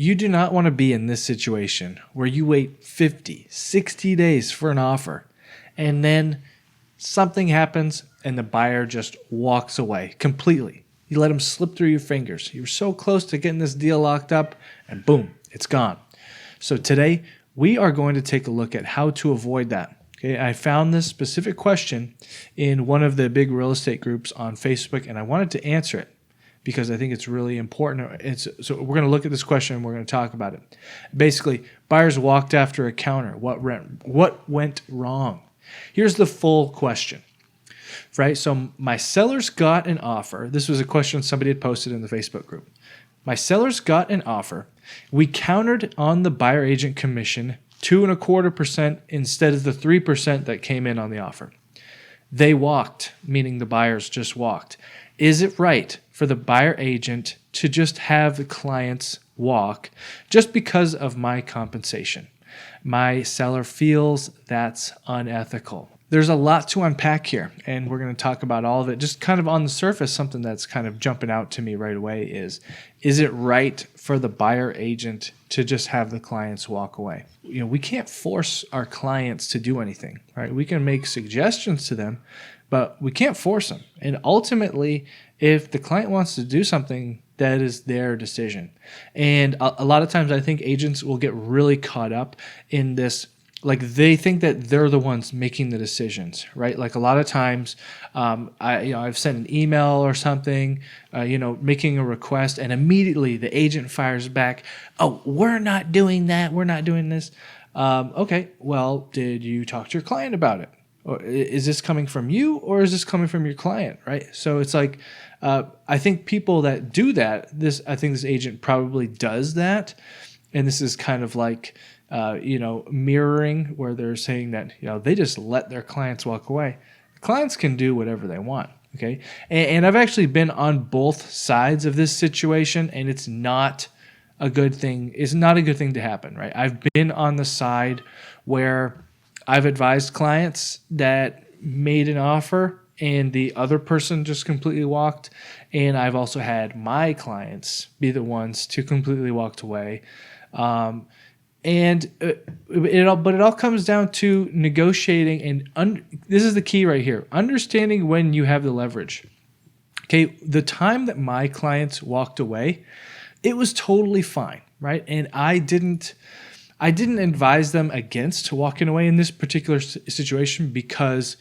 You do not want to be in this situation where you wait 50, 60 days for an offer and then something happens and the buyer just walks away completely. You let them slip through your fingers. You were so close to getting this deal locked up and boom, it's gone. So today we are going to take a look at how to avoid that. Okay, I found this specific question in one of the big real estate groups on Facebook and I wanted to answer it because I think it's really important. So we're going to look at this question and we're going to talk about it. Basically, buyers walked after a counter. What went wrong? Here's the full question, right? So my sellers got an offer. This was a question somebody had posted in the Facebook group. My sellers got an offer. We countered on the buyer agent commission 2.25% instead of the 3% that came in on the offer. They walked, meaning the buyers just walked. Is it right for the buyer agent to just have the clients walk just because of my compensation? My seller feels that's unethical. There's a lot to unpack here, and we're going to talk about all of it. Just kind of on the surface, something that's kind of jumping out to me right away is it right for the buyer agent to just have the clients walk away? You know, we can't force our clients to do anything, right? We can make suggestions to them, but we can't force them. And ultimately, if the client wants to do something, that is their decision. And a lot of times I think agents will get really caught up in this. Like they think that they're the ones making the decisions, right? Like a lot of times, I've sent an email or something, making a request, and immediately the agent fires back, "Oh, we're not doing that. We're not doing this." Okay, well, did you talk to your client about it? Or is this coming from you, or is this coming from your client, right? So it's like, I think people that do that, I think this agent probably does that, and this is kind of like, mirroring where they're saying that, they just let their clients walk away. Clients can do whatever they want. Okay. And I've actually been on both sides of this situation, and it's not a good thing. It's not a good thing to happen, right? I've been on the side where I've advised clients that made an offer and the other person just completely walked. And I've also had my clients be the ones to completely walked away. It all comes down to negotiating, and this is the key right here: understanding when you have the leverage. Okay, the time that my clients walked away, it was totally fine, right? And I didn't advise them against walking away in this particular situation because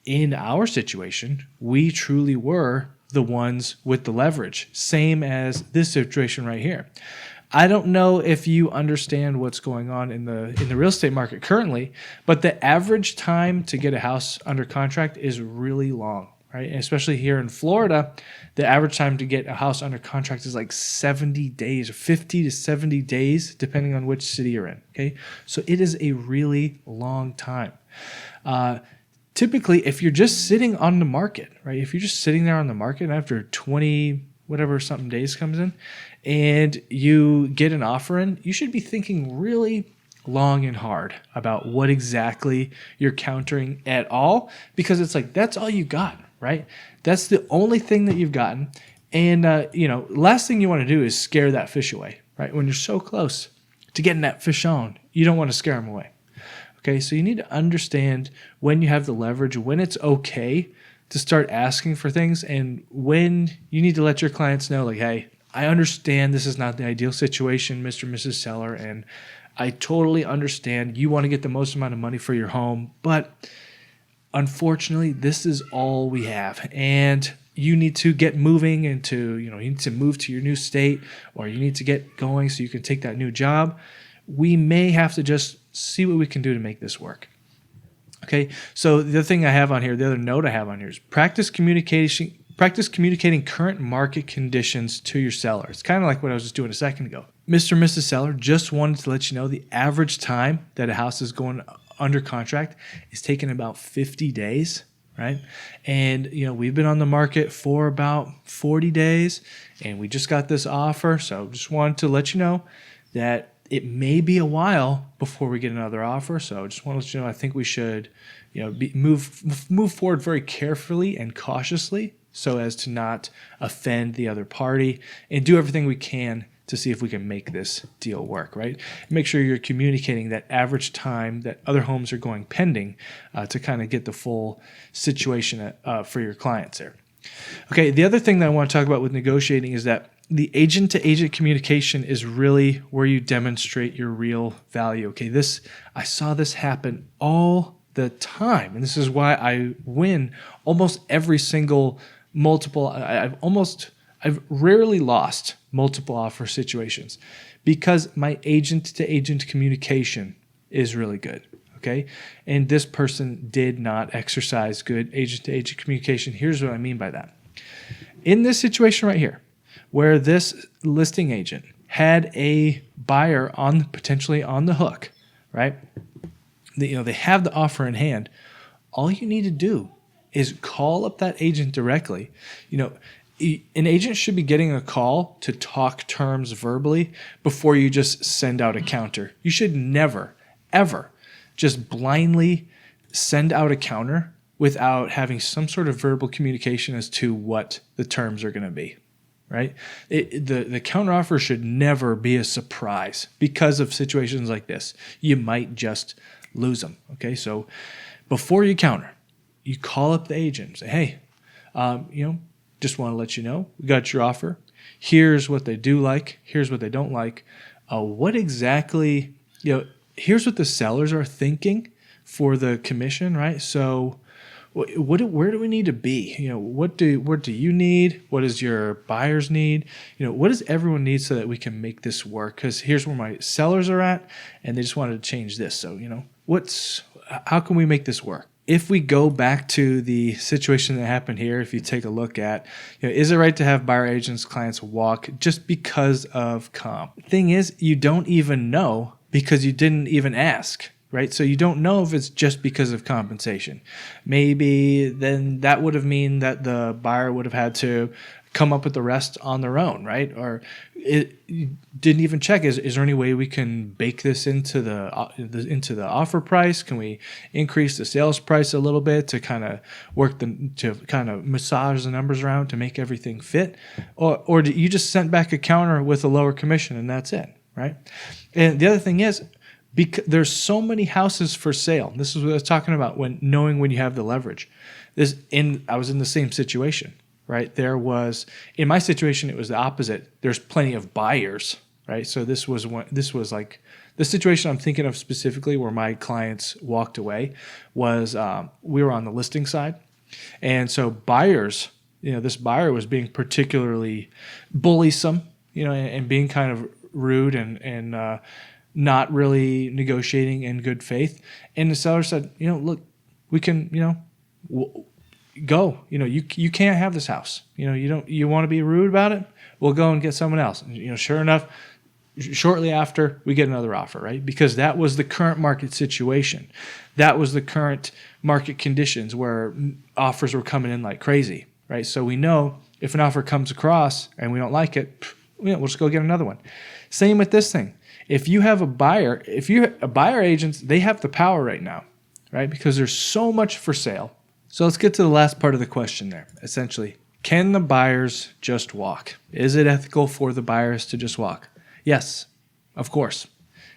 in our situation, we truly were the ones with the leverage, same as this situation right here. I don't know if you understand what's going on in the real estate market currently, but the average time to get a house under contract is really long, right? And especially here in Florida, the average time to get a house under contract is like 70 days, 50 to 70 days, depending on which city you're in, okay? So it is a really long time. Typically, if you're just sitting on the market, right? If you're just sitting there on the market after 20 whatever something days comes in and you get an offer in, you should be thinking really long and hard about what exactly you're countering at all, because it's like, that's all you got, right? That's the only thing that you've gotten. And, last thing you want to do is scare that fish away, right? When you're so close to getting that fish on, you don't want to scare them away. Okay, so you need to understand when you have the leverage, when it's okay to start asking for things, and when you need to let your clients know, like, hey, I understand this is not the ideal situation, Mr. and Mrs. Seller, and I totally understand you want to get the most amount of money for your home, but unfortunately, this is all we have, and you need to get moving into, you need to move to your new state, or you need to get going so you can take that new job. We may have to just see what we can do to make this work. Okay, so the other note I have on here is practice communicating current market conditions to your seller. It's kind of like what I was just doing a second ago. Mr. and Mrs. Seller, just wanted to let you know the average time that a house is going under contract is taking about 50 days, right? And, we've been on the market for about 40 days, and we just got this offer. So just wanted to let you know that it may be a while before we get another offer. So just want to let you know, I think we should, move forward very carefully and cautiously so as to not offend the other party, and do everything we can to see if we can make this deal work, right? Make sure you're communicating that average time that other homes are going pending to kind of get the full situation for your clients there. Okay, the other thing that I want to talk about with negotiating is that the agent-to-agent communication is really where you demonstrate your real value. Okay, I saw this happen all the time, and this is why I win almost every single multiple. I've rarely lost multiple offer situations because my agent-to-agent communication is really good. Okay, and this person did not exercise good agent-to-agent communication. Here's what I mean by that. In this situation right here, where this listing agent had a buyer potentially on the hook, right? They have the offer in hand. All you need to do is call up that agent directly. An agent should be getting a call to talk terms verbally before you just send out a counter. You should never, ever just blindly send out a counter without having some sort of verbal communication as to what the terms are going to be. Right? The counteroffer should never be a surprise because of situations like this. You might just lose them. Okay, so before you counter, you call up the agent and say, hey, just want to let you know, we got your offer. Here's what they do like. Here's what they don't like. What exactly, here's what the sellers are thinking for the commission, right? So where do we need to be? What do you need? What does your buyers need? What does everyone need so that we can make this work? Because here's where my sellers are at, and they just wanted to change this. So, how can we make this work? If we go back to the situation that happened here, if you take a look at, is it right to have buyer agents, clients walk just because of comp? Thing is, you don't even know because you didn't even ask. Right? So you don't know if it's just because of compensation. Maybe then that would have mean that the buyer would have had to come up with the rest on their own, right? Or you didn't even check. Is there any way we can bake this into the offer price? Can we increase the sales price a little bit to kind of massage the numbers around to make everything fit? Or you just sent back a counter with a lower commission and that's it, right? And the other thing is, because there's so many houses for sale. This is what I was talking about when you have the leverage. I was in the same situation, right? In my situation, it was the opposite. There's plenty of buyers, right? So this was like the situation I'm thinking of specifically where my clients walked away was we were on the listing side. And so buyers, this buyer was being particularly bullisome, and being kind of rude and not really negotiating in good faith. And the seller said, look, we can, go. You can't have this house. You want to be rude about it? We'll go and get someone else. And, sure enough, shortly after, we get another offer, right? Because that was the current market situation. That was the current market conditions where offers were coming in like crazy, right? So we know if an offer comes across and we don't like it, we'll just go get another one. Same with this thing. If you have a buyer agents, they have the power right now, right? Because there's so much for sale. So let's get to the last part of the question there. Essentially, can the buyers just walk? Is it ethical for the buyers to just walk? Yes, of course.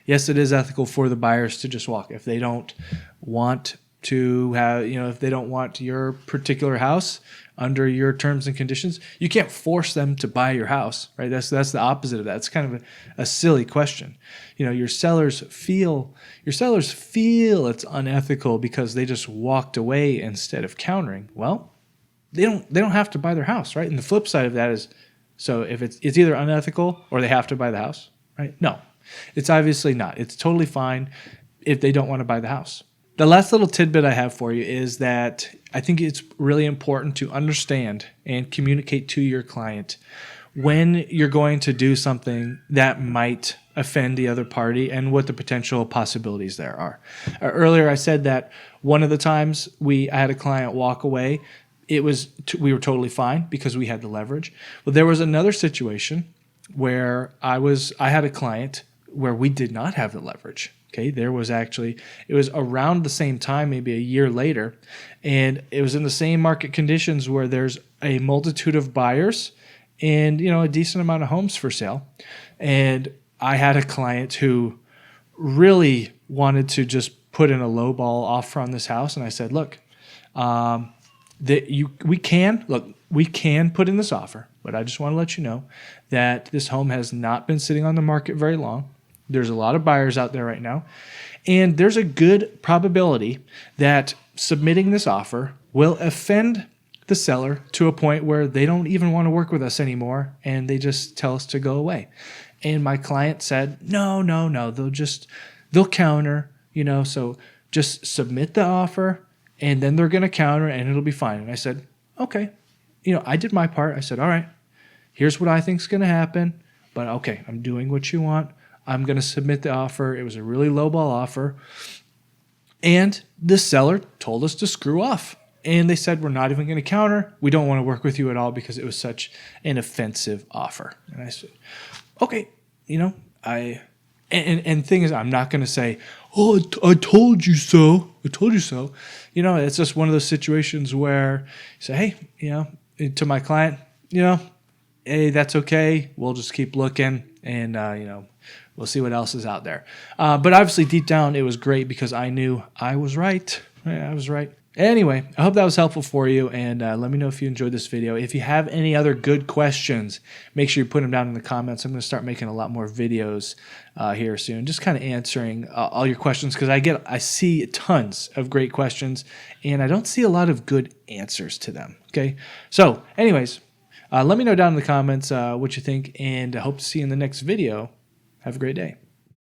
Yes, it is ethical for the buyers to just walk. If they don't want to have, if they don't want your particular house under your terms and conditions, you can't force them to buy your house, right? That's the opposite of that. It's kind of a silly question. Your sellers feel it's unethical because they just walked away instead of countering. Well, they don't have to buy their house, right? And the flip side of that is, so if it's either unethical or they have to buy the house, right? No, it's obviously not. It's totally fine if they don't want to buy the house. The last little tidbit I have for you is that I think it's really important to understand and communicate to your client when you're going to do something that might offend the other party and what the potential possibilities there are. Earlier I said that one of the times I had a client walk away, we were totally fine because we had the leverage. But there was another situation where I had a client where we did not have the leverage. Okay, it was around the same time, maybe a year later, and it was in the same market conditions where there's a multitude of buyers and, a decent amount of homes for sale. And I had a client who really wanted to just put in a low ball offer on this house. And I said, look, we can put in this offer, but I just want to let you know that this home has not been sitting on the market very long. There's a lot of buyers out there right now, and there's a good probability that submitting this offer will offend the seller to a point where they don't even want to work with us anymore, and they just tell us to go away. And my client said, no, they'll counter, so just submit the offer, and then they're going to counter, and it'll be fine. And I said, okay. I did my part. I said, all right, here's what I think is going to happen, but okay, I'm doing what you want. I'm going to submit the offer. It was a really lowball offer. And the seller told us to screw off. And they said, we're not even going to counter. We don't want to work with you at all because it was such an offensive offer. And I said, okay, and thing is, I'm not going to say, oh, I told you so. I told you so. It's just one of those situations where you say, hey, to my client, hey, that's okay. We'll just keep looking and, we'll see what else is out there. But obviously deep down, it was great because I knew I was right. Yeah, I was right. Anyway, I hope that was helpful for you, and let me know if you enjoyed this video. If you have any other good questions, make sure you put them down in the comments. I'm going to start making a lot more videos here soon, just kind of answering all your questions because I see tons of great questions, and I don't see a lot of good answers to them. Okay, so anyways, let me know down in the comments what you think, and I hope to see you in the next video. Have a great day.